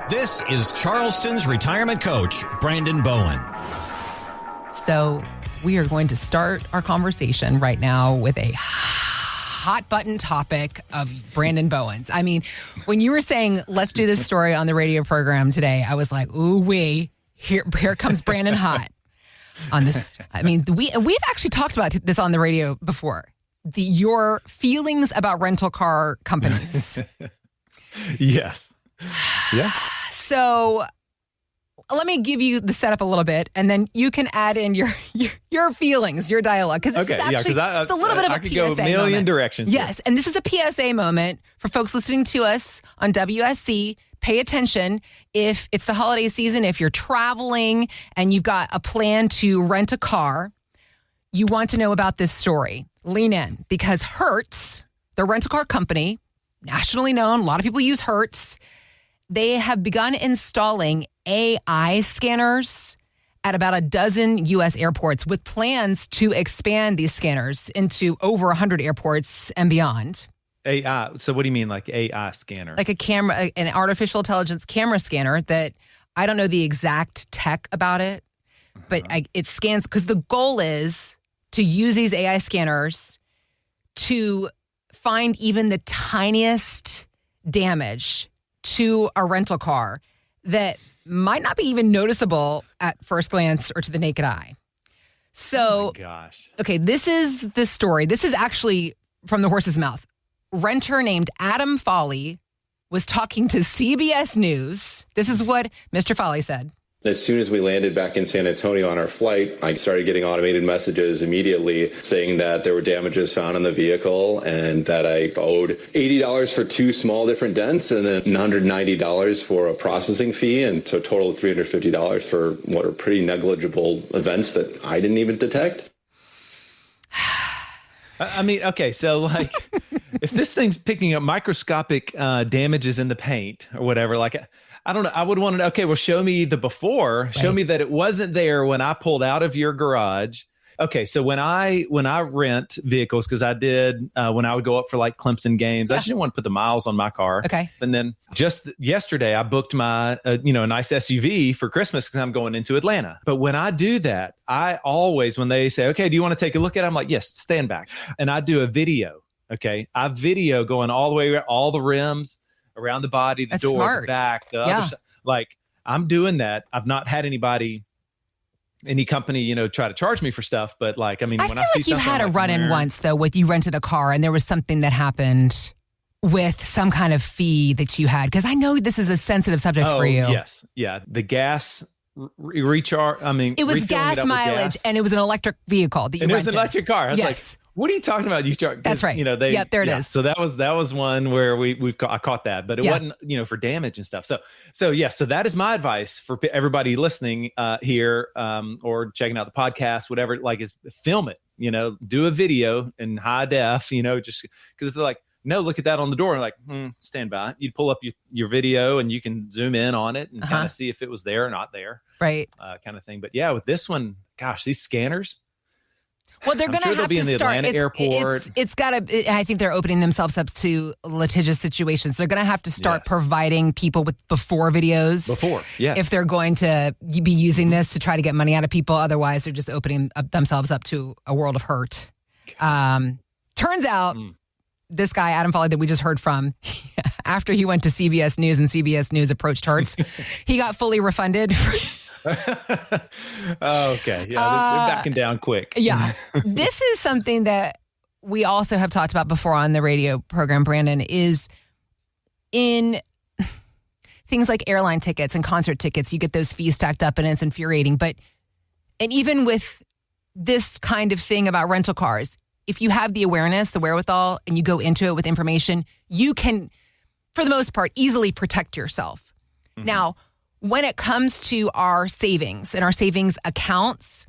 This is Charleston's retirement coach, Brandon Bowen. So we are going to start our conversation right now with a hot button topic of Brandon Bowen's. I mean, when you were saying, let's do this story on the radio program today, I was like, ooh wee, here comes Brandon hot on this. I mean, we've actually talked about this on the radio before. Your feelings about rental car companies. Yes. Yeah. So let me give you the setup a little bit, and then you can add in your feelings, your dialogue, because this is actually it's a little bit of a PSA go a million moment. directions. Yes, and this is a PSA moment for folks listening to us on WSC. Pay attention if it's the holiday season, if you're traveling and you've got a plan to rent a car, you want to know about this story. Lean in, because Hertz, the rental car company, nationally known, a lot of people use Hertz. They have begun installing AI scanners at about a dozen U.S. airports with plans to expand these scanners into over 100 airports and beyond. AI. So what do you mean, like AI scanner? Like a camera, an artificial intelligence camera scanner that I don't know the exact tech about it, but it scans, because the goal is to use these AI scanners to find even the tiniest damage to a rental car that might not be even noticeable at first glance or to the naked eye. So, oh my gosh. Okay, this is the story. This is actually from the horse's mouth. Renter named Adam Foley was talking to CBS News. This is what Mr. Foley said. As soon as we landed back in San Antonio on our flight, I started getting automated messages immediately saying that there were damages found on the vehicle and that I owed $80 for two small different dents and then $190 for a processing fee, and so a total of $350 for what are pretty negligible events that I didn't even detect. I mean, okay, so like if this thing's picking up microscopic damages in the paint or whatever, like I don't know. I would want to, okay, well, show me the before. Right. Show me that it wasn't there when I pulled out of your garage. Okay, so when I rent vehicles, because I did when I would go up for like Clemson games, I just didn't want to put the miles on my car. Okay. And then just yesterday, I booked my a nice SUV for Christmas because I'm going into Atlanta. But when I do that, I always, when they say, okay, do you want to take a look at it? I'm like, yes, stand back. And I do a video. Okay, I video going all the way around, all the rims, around the body, the door, smart. The back, the other side. Like I'm doing that. I've not had any company, try to charge me for stuff. But like, I mean, when I see you had a like run-in once though, with you rented a car and there was something that happened with some kind of fee that you had. Because I know this is a sensitive subject for you. Yes. Yeah. The gas recharge. I mean, it was gas mileage and it was an electric vehicle that you rented. It was an electric car. I was like, what are you talking about? That's right. Yep, there it is. So that was one where I caught that, but it wasn't, for damage and stuff. So that is my advice for everybody listening here or checking out the podcast, whatever, like is film it, do a video in high def, just because if they're like, no, look at that on the door. And like, stand by. You'd pull up your video and you can zoom in on it and kind of see if it was there or not there. Right. Kind of thing. But yeah, with this one, gosh, these scanners. Well, they're going to have to start. It's got to. I think they're opening themselves up to litigious situations. They're going to have to start providing people with before videos. Before, yeah. If they're going to be using this to try to get money out of people, otherwise they're just opening themselves up to a world of hurt. Turns out, this guy Adam Foley that we just heard from, after he went to CBS News and CBS News approached Hertz, he got fully refunded. Okay. Yeah. They're backing down quick. Yeah. This is something that we also have talked about before on the radio program, Brandon, is in things like airline tickets and concert tickets, you get those fees stacked up and it's infuriating. And even with this kind of thing about rental cars, if you have the awareness, the wherewithal, and you go into it with information, you can, for the most part, easily protect yourself. Mm-hmm. Now, when it comes to our savings and our savings accounts,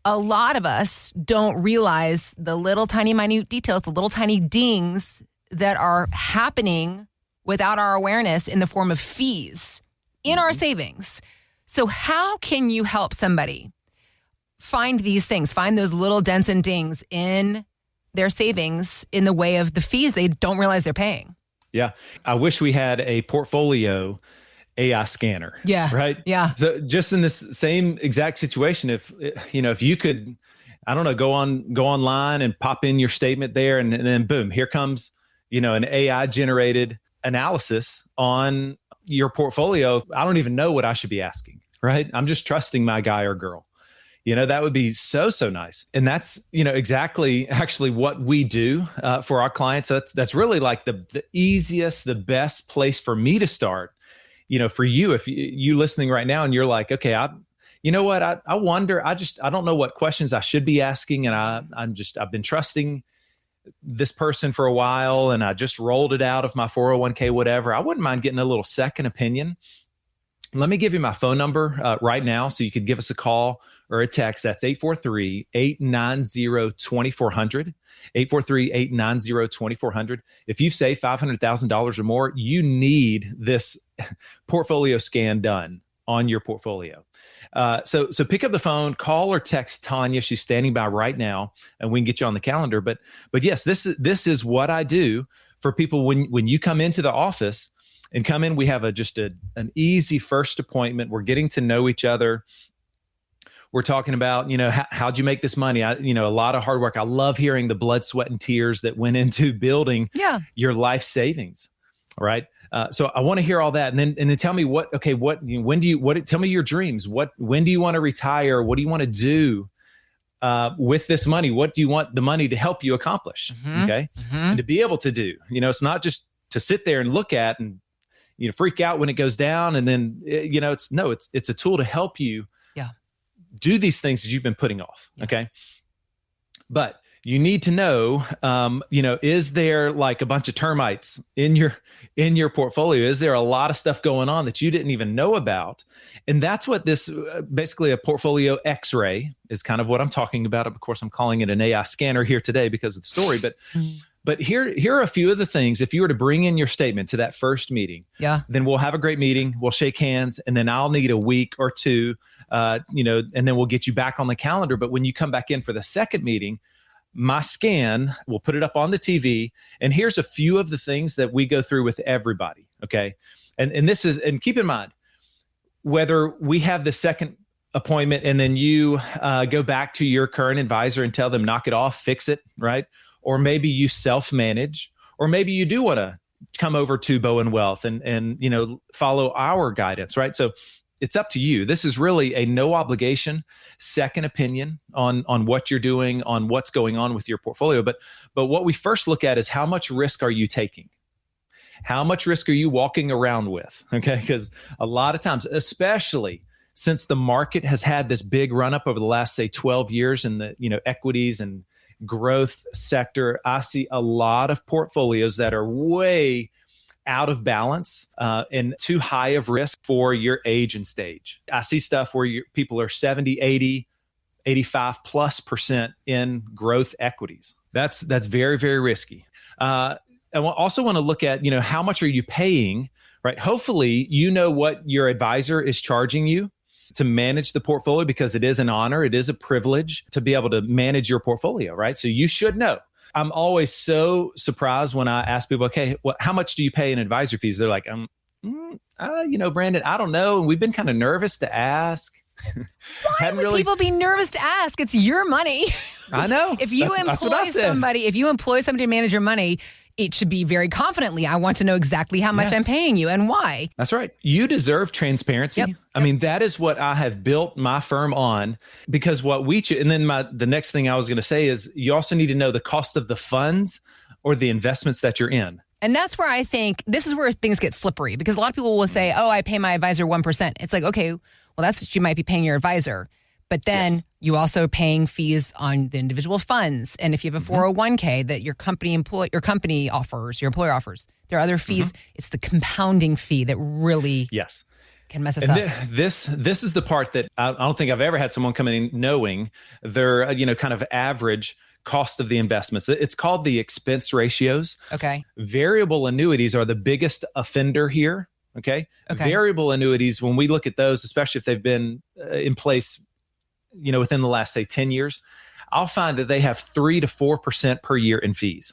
a lot of us don't realize the little tiny minute details, the little tiny dings that are happening without our awareness in the form of fees in our savings. So how can you help somebody find these things, find those little dents and dings in their savings in the way of the fees they don't realize they're paying? Yeah. I wish we had a portfolio AI scanner. Yeah. Right. Yeah. So just in this same exact situation, if you could, I don't know, go online and pop in your statement there, and then boom, here comes, an AI generated analysis on your portfolio. I don't even know what I should be asking, right? I'm just trusting my guy or girl. That would be so nice. And that's, exactly actually what we do for our clients. That's really like the easiest, the best place for me to start, for you, if you listening right now and you're like, okay, I wonder, I don't know what questions I should be asking. And I've been trusting this person for a while, and I just rolled it out of my 401k, whatever. I wouldn't mind getting a little second opinion. Let me give you my phone number right now, so you could give us a call or a text. That's 843-890-2400, 843-890-2400. If you save $500,000 or more, you need this portfolio scan done on your portfolio. So pick up the phone, call or text Tanya. She's standing by right now, and we can get you on the calendar. But yes, this is what I do for people when you come into the office and come in. We have an easy first appointment. We're getting to know each other. We're talking about, how'd you make this money? A lot of hard work. I love hearing the blood, sweat, and tears that went into building your life savings. All right. So I want to hear all that. And then tell me tell me your dreams. When do you want to retire? What do you want to do with this money? What do you want the money to help you accomplish? Mm-hmm. Okay. Mm-hmm. And to be able to do, it's not just to sit there and look at and, freak out when it goes down. And then, it's a tool to help you do these things that you've been putting off. Okay. But you need to know, is there like a bunch of termites in your portfolio? Is there a lot of stuff going on that you didn't even know about? And that's what this basically a portfolio X-ray is kind of what I'm talking about. Of course, I'm calling it an AI scanner here today because of the story. But here are a few of the things. If you were to bring in your statement to that first meeting, then we'll have a great meeting. We'll shake hands, and then I'll need a week or two, and then we'll get you back on the calendar. But when you come back in for the second meeting, my scan, we'll put it up on the TV. And here's a few of the things that we go through with everybody. Okay. And this is, and keep in mind, whether we have the second appointment and then you go back to your current advisor and tell them, knock it off, fix it, right? Or maybe you self-manage, or maybe you do want to come over to Bowen Wealth and follow our guidance, right? So it's up to you. This is really a no obligation second opinion on what you're doing, on what's going on with your portfolio. But what we first look at is how much risk are you taking? How much risk are you walking around with? Okay, because a lot of times, especially since the market has had this big run up over the last, say, 12 years in the equities and growth sector, I see a lot of portfolios that are way out of balance and too high of risk for your age and stage. I see stuff where people are 70, 80, 85+% in growth equities. That's very, very risky. I also want to look at, how much are you paying, right? Hopefully, what your advisor is charging you to manage the portfolio, because it is an honor. It is a privilege to be able to manage your portfolio, right? So you should know. I'm always so surprised when I ask people, okay, well, how much do you pay in advisor fees? They're like, Brandon, I don't know. And we've been kind of nervous to ask. Why would people be nervous to ask? It's your money. I know. If you employ somebody to manage your money, it should be very confidently, I want to know exactly how much I'm paying you and why. That's right. You deserve transparency. Yep. I mean, that is what I have built my firm on, because and then the next thing I was going to say is you also need to know the cost of the funds or the investments that you're in. And that's where I think this is where things get slippery, because a lot of people will say, I pay my advisor 1%. It's like, okay, well, that's what you might be paying your advisor. But then you also paying fees on the individual funds. And if you have a 401k that your employer offers, there are other fees. It's the compounding fee that really can mess us up. This is the part that I don't think I've ever had someone come in knowing their kind of average cost of the investments. It's called the expense ratios. Okay. Variable annuities are the biggest offender here. Okay. Variable annuities, when we look at those, especially if they've been in place within the last, say, 10 years, I'll find that they have 3 to 4% per year in fees.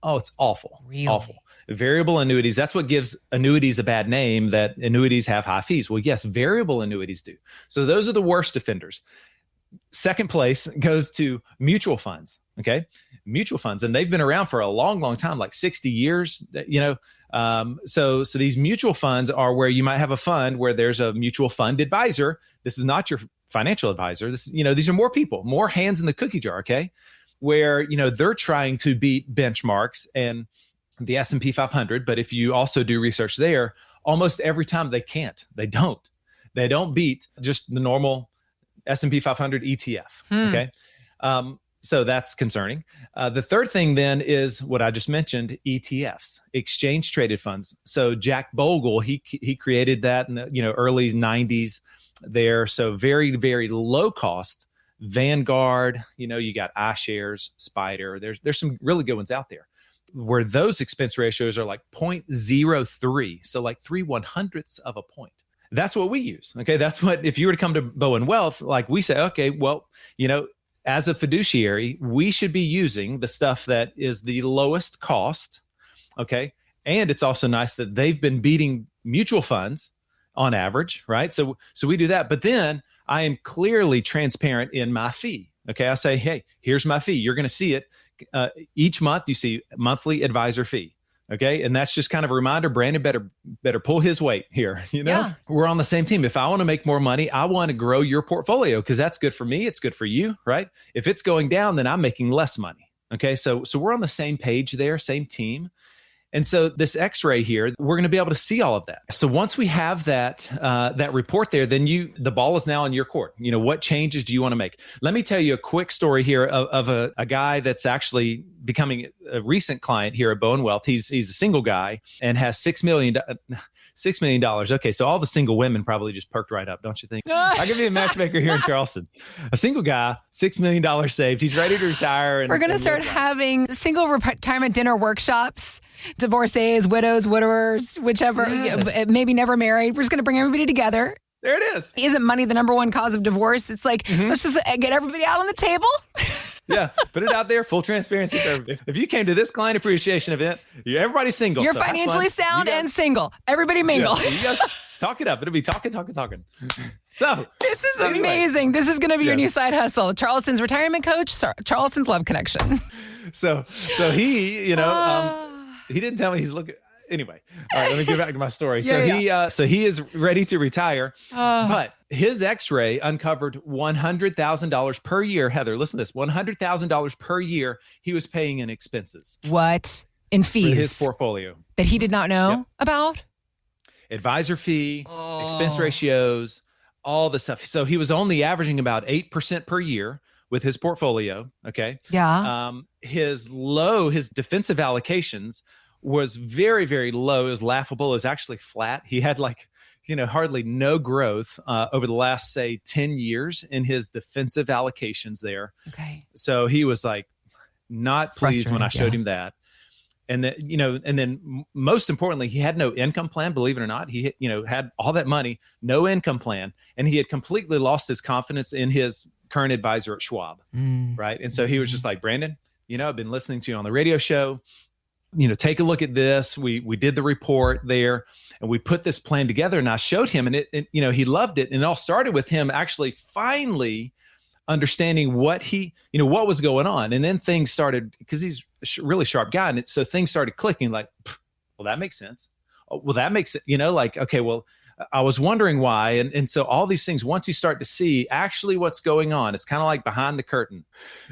Oh, it's awful. Really? Awful. Variable annuities, that's what gives annuities a bad name, that annuities have high fees. Well, yes, variable annuities do. So those are the worst offenders. Second place goes to mutual funds. Okay. Mutual funds. And they've been around for a long, long time, like 60 years, So these mutual funds are where you might have a fund where there's a mutual fund advisor. This is not your financial advisor. These are more people, more hands in the cookie jar. Okay. Where, they're trying to beat benchmarks and the S&P 500. But if you also do research there, almost every time they can't, they don't beat just the normal S&P 500 ETF. Okay. So that's concerning. The third thing then is what I just mentioned, ETFs, exchange traded funds. So Jack Bogle, he created that in the early 90s there. So very, very low cost. Vanguard, you got iShares, Spider. There's some really good ones out there where those expense ratios are like 0.03. So like 3/100ths of a point. That's what we use. Okay. That's what, if you were to come to Bowen Wealth, like we say, okay, well, as a fiduciary, we should be using the stuff that is the lowest cost. Okay. And it's also nice that they've been beating mutual funds on average, right? So we do that. But then I am clearly transparent in my fee. Okay. I say, hey, here's my fee. You're going to see it each month. You see monthly advisor fee. Okay. And that's just kind of a reminder, Brandon better pull his weight here. Yeah. We're on the same team. If I want to make more money, I want to grow your portfolio because that's good for me. It's good for you, right? If it's going down, then I'm making less money. Okay. So we're on the same page there, same team. And so this X-ray here, we're going to be able to see all of that. So once we have that report there, then the ball is now in your court. What changes do you want to make? Let me tell you a quick story here of a guy that's actually becoming a recent client here at Bowen Wealth. He's a single guy and has $6 million. Okay, so all the single women probably just perked right up, don't you think? I'll give you a matchmaker here in Charleston. A single guy, $6 million saved. He's ready to retire. We're going to start having single retirement dinner workshops. Divorcees, widows, widowers, whichever, maybe never married. We're just going to bring everybody together. There it is. Isn't money the number one cause of divorce? It's like, let's just get everybody out on the table. Yeah, put it out there, full transparency. If you came to this client appreciation event, everybody's single. You're financially sound and single. Everybody mingle. Yeah, you guys talk it up. It'll be talking. So this is amazing. This is going to be your new side hustle. Charleston's retirement coach, Charleston's love connection. So he, he didn't tell me he's looking. Anyway, all right, let me get back to my story. So he is ready to retire, but his X-ray uncovered $100,000 per year. Heather, listen to this: $100,000 per year he was paying in expenses. What in fees? For his portfolio that he did not know about. Advisor fee, expense ratios, all the stuff. So he was only averaging about 8% per year with his portfolio. Okay. Yeah. His defensive allocations was very, very low. It was laughable. It was actually flat. He had hardly no growth over the last, say, 10 years in his defensive allocations there. Okay. So he was like not pleased when I showed him that. And then, and then most importantly, he had no income plan, believe it or not. He, had all that money, no income plan. And he had completely lost his confidence in his current advisor at Schwab. Right. And so he was just like, Brandon, I've been listening to you on the radio show. Take a look at this. We did the report there and we put this plan together and I showed him and it he loved it. And it all started with him actually finally understanding what what was going on. And then things started, because he's a really sharp guy. And so things started clicking like, well, that makes sense. Oh, well, that makes it, okay, well, I was wondering why. And so all these things, once you start to see actually what's going on, it's kind of like behind the curtain.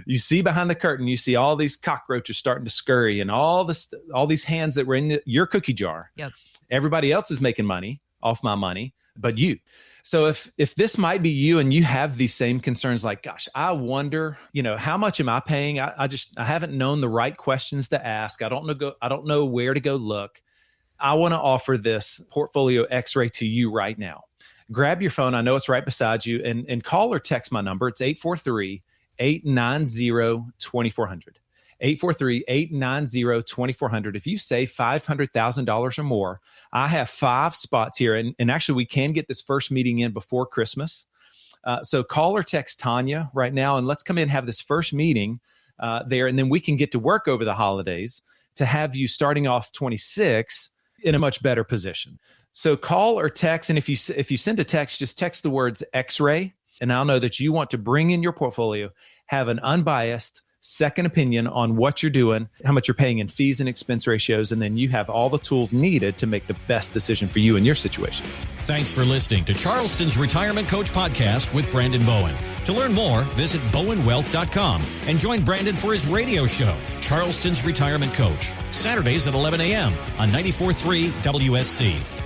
You see behind the curtain, you see all these cockroaches starting to scurry and all these hands that were in your cookie jar. Yep. Everybody else is making money off my money, but you. So if this might be you and you have these same concerns, like, gosh, I wonder, how much am I paying? I haven't known the right questions to ask. I don't know where to go look. I want to offer this portfolio X-ray to you right now. Grab your phone. I know it's right beside you and call or text my number. It's 843-890-2400. 843-890-2400. If you save $500,000 or more, I have 5 spots here. And actually, we can get this first meeting in before Christmas. So call or text Tanya right now, and let's come in and have this first meeting there. And then we can get to work over the holidays to have you starting off 26 in a much better position. So call or text. And if you send a text, just text the words X-ray, and I'll know that you want to bring in your portfolio, have an unbiased second opinion on what you're doing, how much you're paying in fees and expense ratios, and then you have all the tools needed to make the best decision for you in your situation. Thanks for listening to Charleston's Retirement Coach Podcast with Brandon Bowen. To learn more, visit bowenwealth.com and join Brandon for his radio show, Charleston's Retirement Coach, Saturdays at 11 a.m. on 94.3 WSC.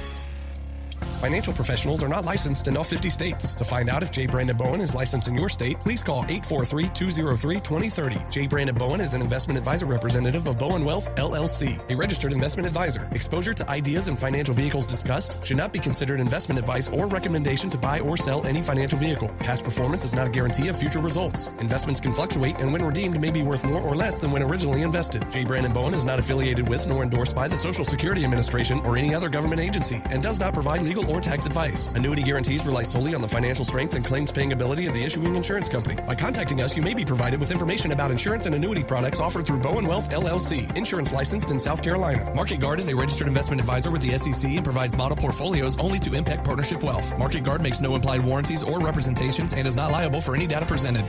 Financial professionals are not licensed in all 50 states. To find out if J. Brandon Bowen is licensed in your state, please call 843-203-2030. J. Brandon Bowen is an investment advisor representative of Bowen Wealth, LLC, a registered investment advisor. Exposure to ideas and financial vehicles discussed should not be considered investment advice or recommendation to buy or sell any financial vehicle. Past performance is not a guarantee of future results. Investments can fluctuate and when redeemed may be worth more or less than when originally invested. J. Brandon Bowen is not affiliated with nor endorsed by the Social Security Administration or any other government agency and does not provide legal or tax advice. Annuity guarantees rely solely on the financial strength and claims paying ability of the issuing insurance company. By contacting us, you may be provided with information about insurance and annuity products offered through Bowen Wealth, LLC, insurance licensed in South Carolina. Market Guard is a registered investment advisor with the SEC and provides model portfolios only to Impact Partnership Wealth. Market Guard makes no implied warranties or representations and is not liable for any data presented.